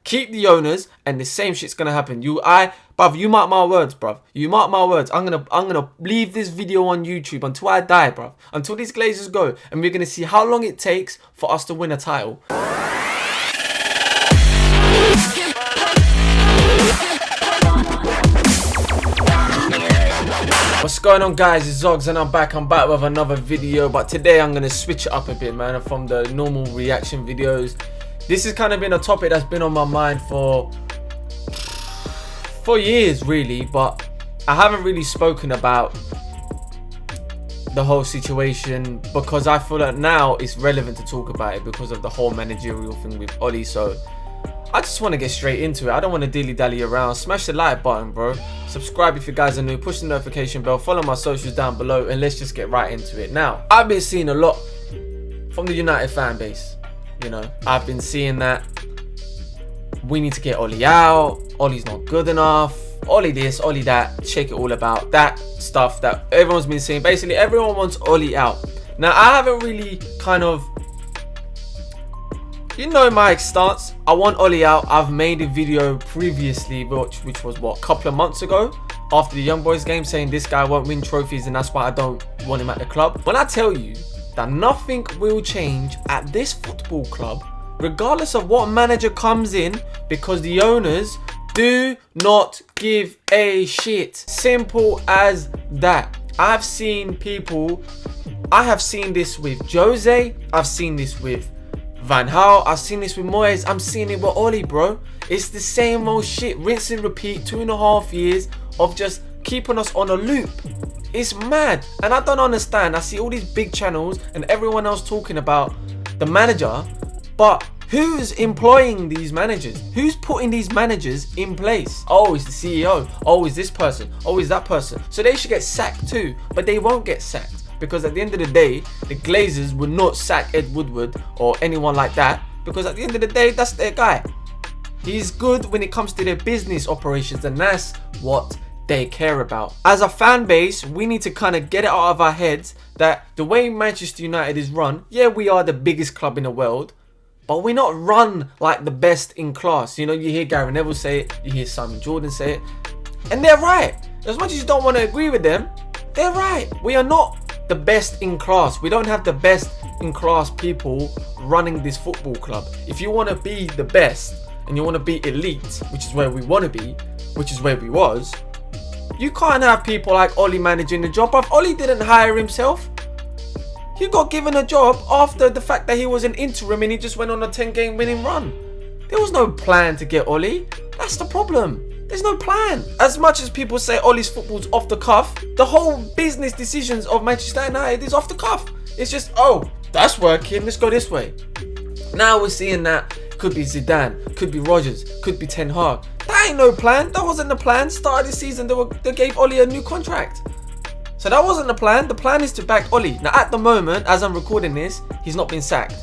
Keep the owners, and the same shit's gonna happen. Bruv, you mark my words, bruv. You mark my words. I'm gonna leave this video on YouTube until I die, bruv. Until these Glazers go, and we're gonna see how long it takes for us to win a title. What's going on, guys? It's Zogs and I'm back with another video, but today I'm gonna switch it up a bit, man, from the normal reaction videos. This has kind of been a topic that's been on my mind for years, really, but I haven't really spoken about the whole situation because I feel that now it's relevant to talk about it because of the whole managerial thing with Ollie. So I just want to get straight into it. I don't want to dilly-dally around. Smash the like button, bro. Subscribe if you guys are new. Push the notification bell. Follow my socials down below. And let's just get right into it. Now, I've been seeing a lot from the United fan base. You know, I've been seeing that we need to get Ollie out. Ollie's not good enough. Ollie this, Ollie that. Check it all about that stuff that everyone's been saying. Basically, everyone wants Ollie out. Now, I haven't really kind of... You know my stance. I want Ollie out. I've made a video previously, which was what, a couple of months ago, after the Young Boys game, saying this guy won't win trophies and that's why I don't want him at the club. When I tell you that nothing will change at this football club, regardless of what manager comes in, because the owners do not give a shit. Simple as that. I've seen people. I have seen this with Jose. I've seen this with Van Gaal, I've seen this with Moyes, I'm seeing it with Ollie, bro. It's the same old shit, rinse and repeat, 2.5 years of just keeping us on a loop. It's mad, and I don't understand. I see all these big channels and everyone else talking about the manager, but who's employing these managers? Who's putting these managers in place? Oh, it's the CEO. Oh, it's this person. Oh, it's that person. So they should get sacked too, but they won't get sacked. Because at the end of the day, the Glazers would not sack Ed Woodward or anyone like that. Because at the end of the day, that's their guy. He's good when it comes to their business operations, and that's what they care about. As a fan base, we need to kind of get it out of our heads that the way Manchester United is run, yeah, we are the biggest club in the world, but we're not run like the best in class. You know, you hear Gary Neville say it, you hear Simon Jordan say it, and they're right. As much as you don't want to agree with them, they're right. We are not the best in class. We don't have the best in class people running this football club. If you want to be the best and you want to be elite, which is where we want to be, which is where we was, you can't have people like Ollie managing the job. But Ollie didn't hire himself. He got given a job after the fact that he was an interim and he just went on a 10-game winning run. There was no plan to get Ollie. That's the problem. There's no plan. As much as people say Ollie's football's off the cuff, the whole business decisions of Manchester United is off the cuff. It's just, oh, that's working, let's go this way. Now we're seeing that could be Zidane, could be Rodgers, could be Ten Hag. That ain't no plan. That wasn't the plan. Start of the season, they gave Ollie a new contract. So that wasn't the plan. The plan is to back Ollie. Now at the moment, as I'm recording this, he's not been sacked.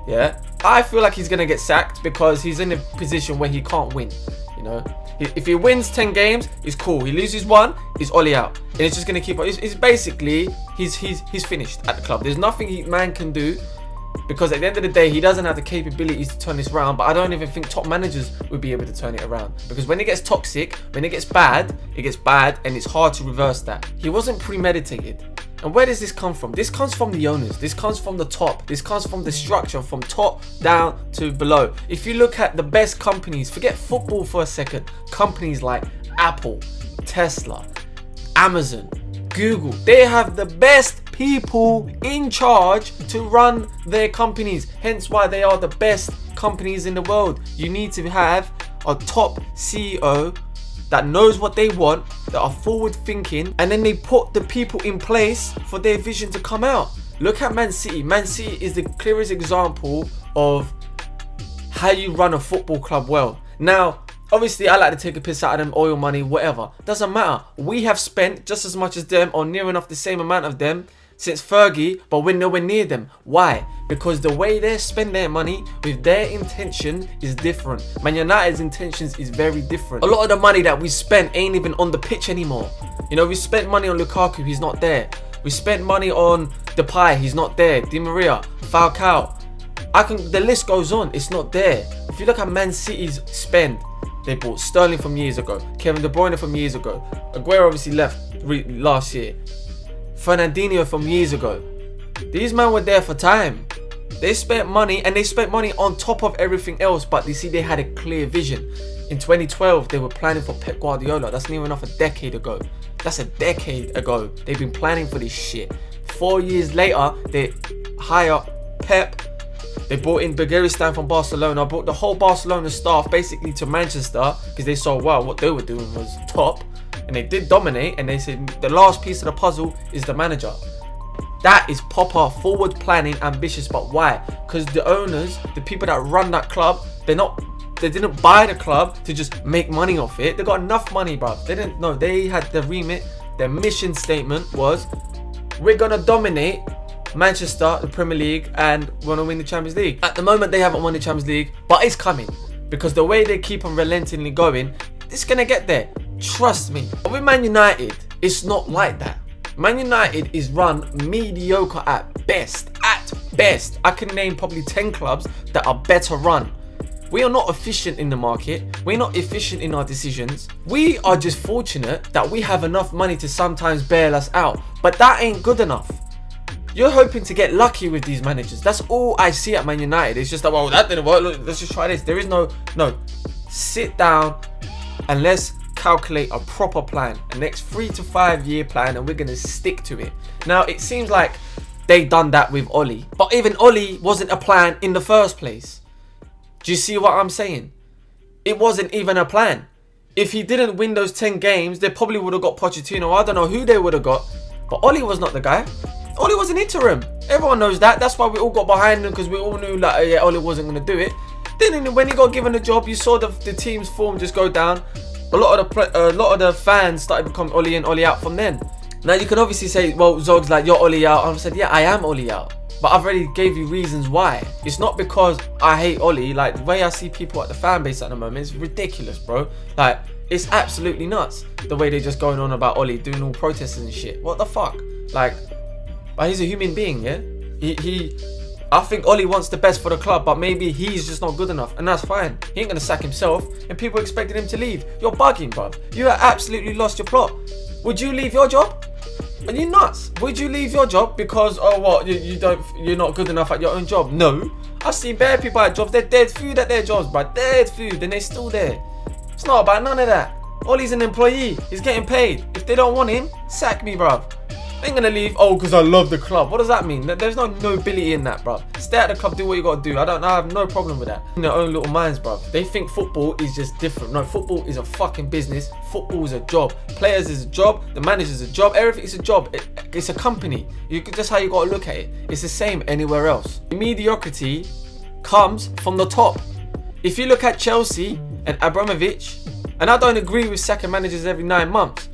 Yeah, I feel like he's going to get sacked because he's in a position where he can't win. You know, if he wins 10 games, it's cool. He loses one, he's Ollie out, and it's just gonna keep on. It's basically he's finished at the club. There's nothing man can do because at the end of the day, he doesn't have the capabilities to turn this around. But I don't even think top managers would be able to turn it around because when it gets toxic, when it gets bad, and it's hard to reverse that. He wasn't premeditated. And where does this come from? This comes from the owners. This comes from the top. This comes from the structure, from top down to below. If you look at the best companies, forget football for a second. Companies like Apple, Tesla, Amazon, Google, they have the best people in charge to run their companies. Hence why they are the best companies in the world. You need to have a top CEO that knows what they want, that are forward thinking, and then they put the people in place for their vision to come out. Look at Man City. Man City is the clearest example of how you run a football club well. Now, obviously, I like to take a piss out of them, oil money, whatever. Doesn't matter. We have spent just as much as them, or near enough the same amount of them, since Fergie, but we're nowhere near them. Why? Because the way they spend their money with their intention is different. Man United's intentions is very different. A lot of the money that we spent ain't even on the pitch anymore. You know, we spent money on Lukaku, he's not there. We spent money on Depay, he's not there. Di Maria, Falcao. The list goes on, it's not there. If you look at Man City's spend, they bought Sterling from years ago, Kevin De Bruyne from years ago, Aguero obviously left last year, Fernandinho from years ago. These men were there for time. They spent money, and they spent money on top of everything else, but you see, they had a clear vision. In 2012, they were planning for Pep Guardiola. That's near enough a decade ago. That's a decade ago. They've been planning for this shit. 4 years later, they hire Pep. They brought in Bulgaristan from Barcelona, brought the whole Barcelona staff basically to Manchester because they saw, wow, what they were doing was top. And they did dominate, and they said the last piece of the puzzle is the manager. That is proper forward planning, ambitious. But why? Because the owners, the people that run that club, they didn't buy the club to just make money off it. They got enough money, bruv. They didn't know. They had the remit. Their mission statement was, we're gonna dominate Manchester, the Premier League, and we're gonna win the Champions League. At the moment, they haven't won the Champions League, but it's coming. Because the way they keep on relentlessly going, it's gonna get there. Trust me. But with Man United, it's not like that. Man United is run mediocre at best. At best. I can name probably 10 clubs that are better run. We are not efficient in the market. We're not efficient in our decisions. We are just fortunate that we have enough money to sometimes bail us out. But that ain't good enough. You're hoping to get lucky with these managers. That's all I see at Man United. It's just like, well, that didn't work. Look, let's just try this. There is no. Sit down and let's calculate a proper plan, a next 3 to 5 year plan, and we're going to stick to it. Now, it seems like they done that with Oli, but even Oli wasn't a plan in the first place. Do you see what I'm saying? It wasn't even a plan. If he didn't win those 10 games, they probably would have got Pochettino. I don't know who they would have got, but Oli was not the guy. Oli was an interim. Everyone knows that. That's why we all got behind him, because we all knew like, yeah, Oli wasn't going to do it. Then when he got given the job, you saw the team's form just go down. A lot of the fans started becoming Oli in, Oli out from then. Now you can obviously say, well, Zog's like, you're Oli out. I said, yeah, I am Oli out. But I've already gave you reasons why. It's not because I hate Oli. Like, the way I see people at the fan base at the moment is ridiculous, bro. Like, it's absolutely nuts. The way they're just going on about Oli, doing all protests and shit. What the fuck? Like, but he's a human being, yeah? I think Oli wants the best for the club, but maybe he's just not good enough, and that's fine. He ain't gonna sack himself, and people expected him to leave. You're bugging, bruv. You have absolutely lost your plot. Would you leave your job? Are you nuts? Would you leave your job because, oh what, you're not good enough at your own job? No. I've seen bare people at jobs, they're dead food at their jobs, bruv. Dead food, and they're still there. It's not about none of that. Oli's an employee, he's getting paid. If they don't want him, sack me, bruv. I ain't gonna leave, oh, because I love the club. What does that mean? There's no nobility in that, bruv. Stay at the club, do what you gotta do. I have no problem with that. In their own little minds, bruv. They think football is just different. No, football is a fucking business. Football is a job. Players is a job. The manager is a job. Everything is a job. It's a company. That's how you gotta look at it. It's the same anywhere else. Mediocrity comes from the top. If you look at Chelsea and Abramovich, and I don't agree with sacking managers every 9 months,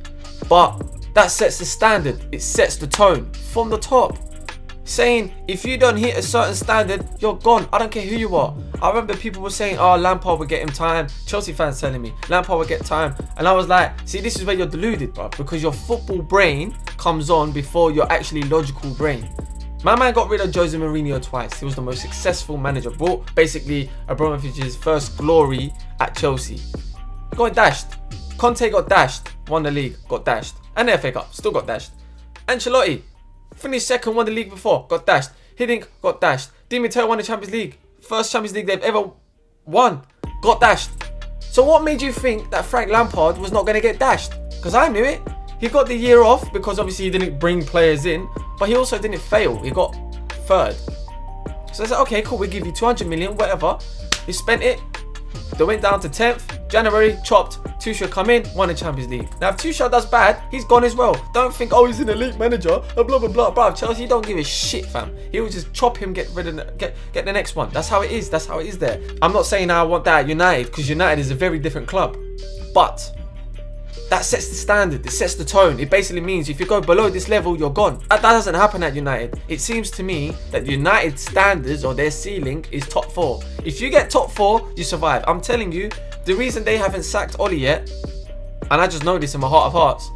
but that sets the standard. It sets the tone from the top. Saying if you don't hit a certain standard, you're gone. I don't care who you are. I remember people were saying, oh, Lampard would get him time. Chelsea fans telling me Lampard would get time. And I was like, see, this is where you're deluded, bro. Because your football brain comes on before your actually logical brain. My man got rid of Jose Mourinho twice. He was the most successful manager. Brought basically Abramovich's first glory at Chelsea. He got dashed. Conte got dashed. Won the league. Got dashed. And the FA Cup, still got dashed. Ancelotti, finished second, won the league before, got dashed. Hiddink, got dashed. Di Matteo won the Champions League. First Champions League they've ever won, got dashed. So what made you think that Frank Lampard was not going to get dashed? Because I knew it. He got the year off because obviously he didn't bring players in, but he also didn't fail. He got third. So I said, okay, cool, we'll give you 200 million, whatever. He spent it. They went down to 10th, January, chopped. Tuchel come in, won the Champions League. Now if Tuchel does bad, he's gone as well. Don't think, oh, he's an elite manager, blah blah blah blah. Chelsea don't give a shit, fam. He will just chop him, get rid of get the next one. That's how it is. That's how it is there. I'm not saying I want that at United, because United is a very different club, but that sets the standard. It sets the tone. It basically means if you go below this level, you're gone. That doesn't happen at United. It seems to me that United standards or their ceiling is top 4. If you get top 4, you survive. I'm telling you, the reason they haven't sacked Oli yet, and I just know this in my heart of hearts,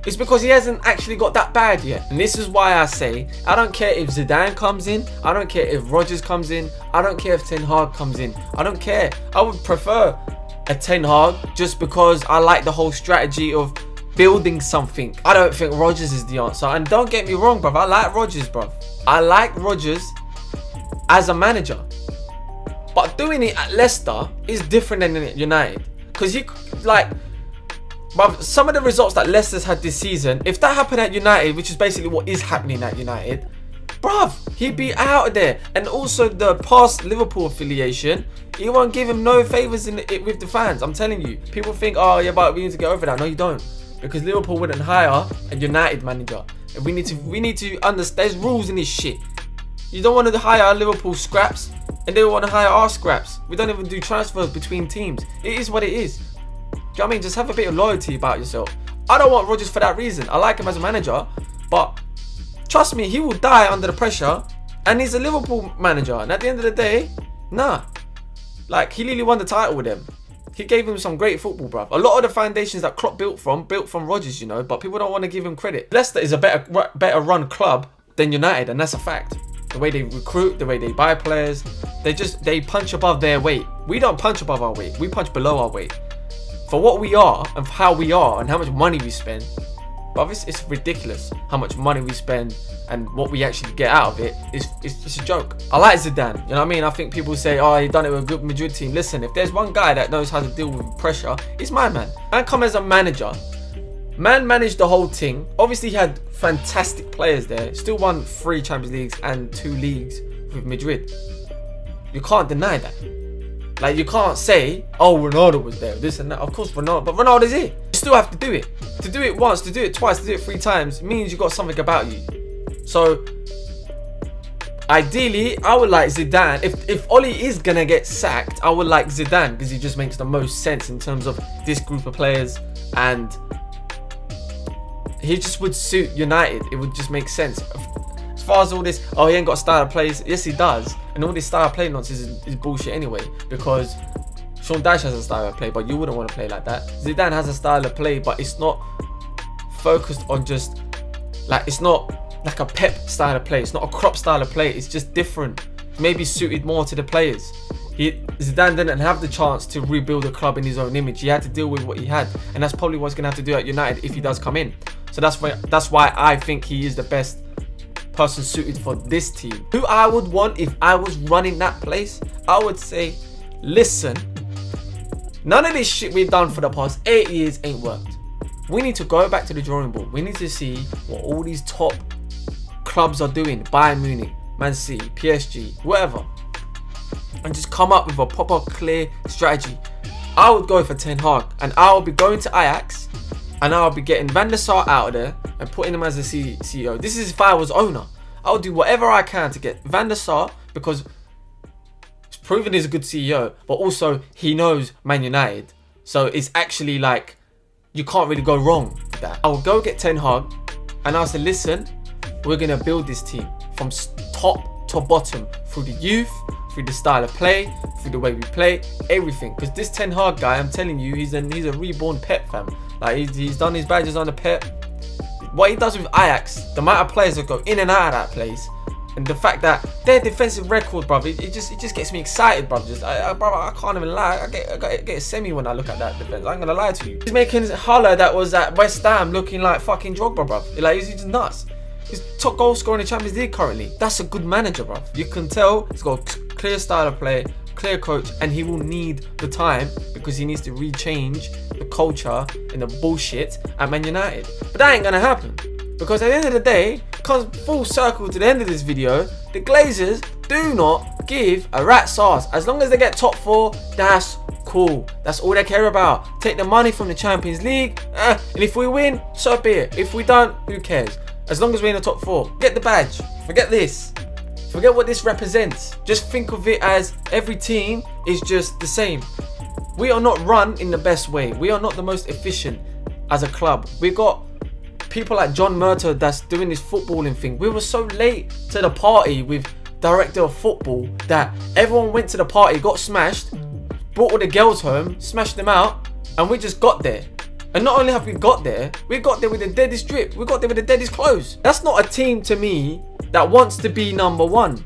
It's because he hasn't actually got that bad yet. And this is why I say, I don't care if Zidane comes in. I don't care if Rodgers comes in. I don't care if Ten Hag comes in. I don't care. I would prefer a Ten Hag just because I like the whole strategy of building something. I don't think Rodgers is the answer. And don't get me wrong, bruv. I like Rodgers, bruv. I like Rodgers as a manager. But doing it at Leicester is different than at United. Because bruv, some of the results that Leicester's had this season, if that happened at United, which is basically what is happening at United, bruv, he'd be out of there. And also the past Liverpool affiliation, he won't give him no favours with the fans. I'm telling you. People think, oh yeah, but we need to get over that. No, you don't. Because Liverpool wouldn't hire a United manager. And we need to understand, there's rules in this shit. You don't want to hire Liverpool scraps, and they want to hire our scraps. We don't even do transfers between teams. It is what it is. Do you know what I mean? Just have a bit of loyalty about yourself. I don't want Rodgers for that reason. I like him as a manager, but trust me, he will die under the pressure. And he's a Liverpool manager. And at the end of the day, nah. Like, he literally won the title with them. He gave him some great football, bruv. A lot of the foundations that Klopp built from Rodgers, you know. But people don't want to give him credit. Leicester is a better run club than United, and that's a fact. The way they recruit, the way they buy players, they punch above their weight. We don't punch above our weight. We punch below our weight. For what we are and how we are and how much money we spend, but it's ridiculous how much money we spend and what we actually get out of it. It's just a joke. I like Zidane, you know what I mean? I think people say, oh, he done it with a good Madrid team. Listen, if there's one guy that knows how to deal with pressure, it's my man. Man come as a manager. Man managed the whole thing. Obviously, he had fantastic players there. Still won 3 Champions Leagues and 2 leagues with Madrid. You can't deny that. Like, you can't say, oh, Ronaldo was there, this and that. Of course, Ronaldo, but Ronaldo's here. You still have to do it. To do it once, to do it twice, to do it 3 times means you got something about you. So, ideally, I would like Zidane. If Oli is going to get sacked, I would like Zidane because he just makes the most sense in terms of this group of players, and he just would suit United. It would just make sense. As far as all this, oh, he ain't got a style of play. Yes, he does. And all this style of play nonsense is bullshit anyway. Because Sean Dyche has a style of play, but you wouldn't want to play like that. Zidane has a style of play, but it's not focused on just, like, it's not like a Pep style of play. It's not a Klopp style of play. It's just different. Maybe suited more to the players. Zidane didn't have the chance to rebuild a club in his own image. He had to deal with what he had. And that's probably what he's going to have to do at United if he does come in. So that's why I think he is the best person suited for this team. Who I would want if I was running that place, I would say, listen, none of this shit we've done for the past 8 years ain't worked. We need to go back to the drawing board. We need to see what all these top clubs are doing. Bayern Munich, Man City, PSG, whatever. And just come up with a proper clear strategy. I would go for Ten Hag, and I will be going to Ajax, and I'll be getting Van der Sar out of there and putting him as the CEO. This is if I was owner. I would do whatever I can to get Van der Sar, because it's proven he's a good CEO, but also he knows Man United. So it's actually like, you can't really go wrong with that. I will go get Ten Hag, and I'll say, listen, we're going to build this team from top to bottom, through the youth, through the style of play, through the way we play, everything. Because this Ten Hag guy, I'm telling you, he's a reborn Pep, fam. Like, he's done his badges on the Pep. What he does with Ajax, the amount of players that go in and out of that place, and the fact that their defensive record, bruv, it just gets me excited, bruv. I can't even lie. I get a semi when I look at that defense. I'm gonna lie to you. He's making Haller that was at West Ham looking like fucking Drogba, bruv. Like, he's just nuts. He's top goal scorer in the Champions League currently. That's a good manager, bruv. You can tell he's got a clear style of play, clear coach, and he will need the time because he needs to rechange the culture and the bullshit at Man United. But that ain't gonna happen, because at the end of the day, comes full circle to the end of this video, the Glazers do not give a rat's ass. As long as they get top 4, that's cool. That's all they care about. Take the money from the Champions League, and if we win, so be it. If we don't, who cares? As long as we're in the top 4, get the badge. Forget this. Forget what this represents. Just think of it as every team is just the same. We are not run in the best way. We are not the most efficient as a club. We got people like John Murtough that's doing this footballing thing. We were so late to the party with director of football that everyone went to the party, got smashed, brought all the girls home, smashed them out, and we just got there. And not only have we got there with the deadest drip. We got there with the deadest clothes. That's not a team to me that wants to be number one.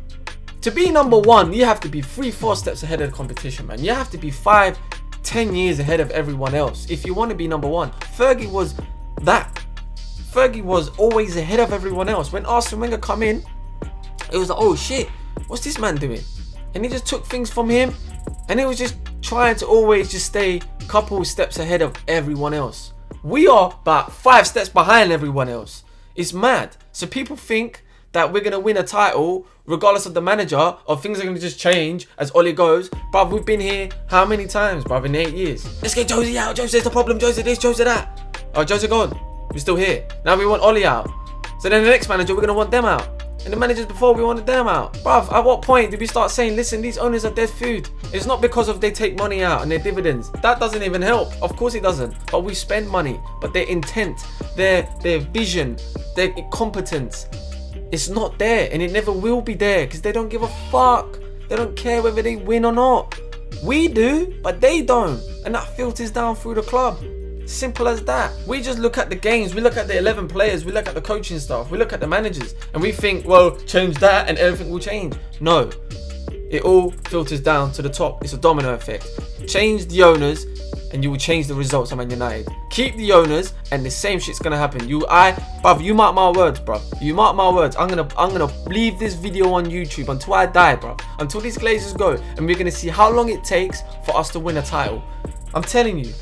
To be number one, you have to be 3-4 steps ahead of the competition, man. You have to be 5-10 years ahead of everyone else if you want to be number one. Fergie was that. Fergie was always ahead of everyone else. When Arsene Wenger come in, it was like, oh shit, what's this man doing? And he just took things from him, and he was just trying to always just stay a couple steps ahead of everyone else. We are about 5 steps behind everyone else. It's mad. So people think that we're going to win a title regardless of the manager, or things are going to just change as Oli goes. Bruv, we've been here how many times, bruv, in 8 years? Let's get Josie out. Josie's the problem. Josie this, Josie that. Oh, Josie gone. We're still here. Now we want Oli out. So then the next manager, we're going to want them out. And the managers before, we wanted them out. Bruv, at what point did we start saying, listen, these owners are dead food? It's not because of they take money out and their dividends. That doesn't even help. Of course it doesn't. But we spend money. But their intent, their vision, their competence, it's not there, and it never will be there because they don't give a fuck. They don't care whether they win or not. We do, but they don't, and that filters down through the club. Simple as that. We just look at the games, we look at the 11 players, we look at the coaching staff, we look at the managers, and we think, well, change that and everything will change. No, it all filters down to the top. It's a domino effect. Change the owners and you will change the results of Man United. Keep the owners and the same shit's gonna happen. Bruv, you mark my words, bruv. You mark my words. I'm gonna leave this video on YouTube until I die, bruv. Until these Glazers go, and we're gonna see how long it takes for us to win a title. I'm telling you.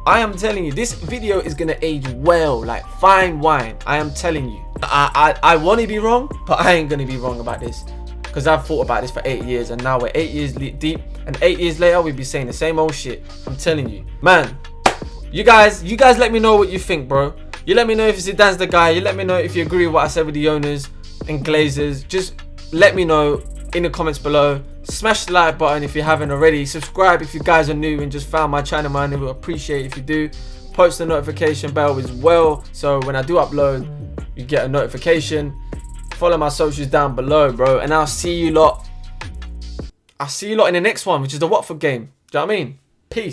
I am telling you, this video is gonna age well, like fine wine. I am telling you. I want to be wrong, but I ain't gonna be wrong about this. Because I've thought about this for 8 years, and now we're 8 years deep, and 8 years later we'll be saying the same old shit. I'm telling you, man. You guys let me know what you think, bro. You let me know if Zidane's the guy. You let me know if you agree with what I said with the owners and Glazers. Just let me know in the comments below. Smash the like button if you haven't already. Subscribe if you guys are new and just found my channel, man. I would appreciate it if you do. Post the notification bell as well, so when I do upload, you get a notification. Follow my socials down below, bro, and I'll see you lot in the next one, which is the Watford game. Do you know what I mean? Peace.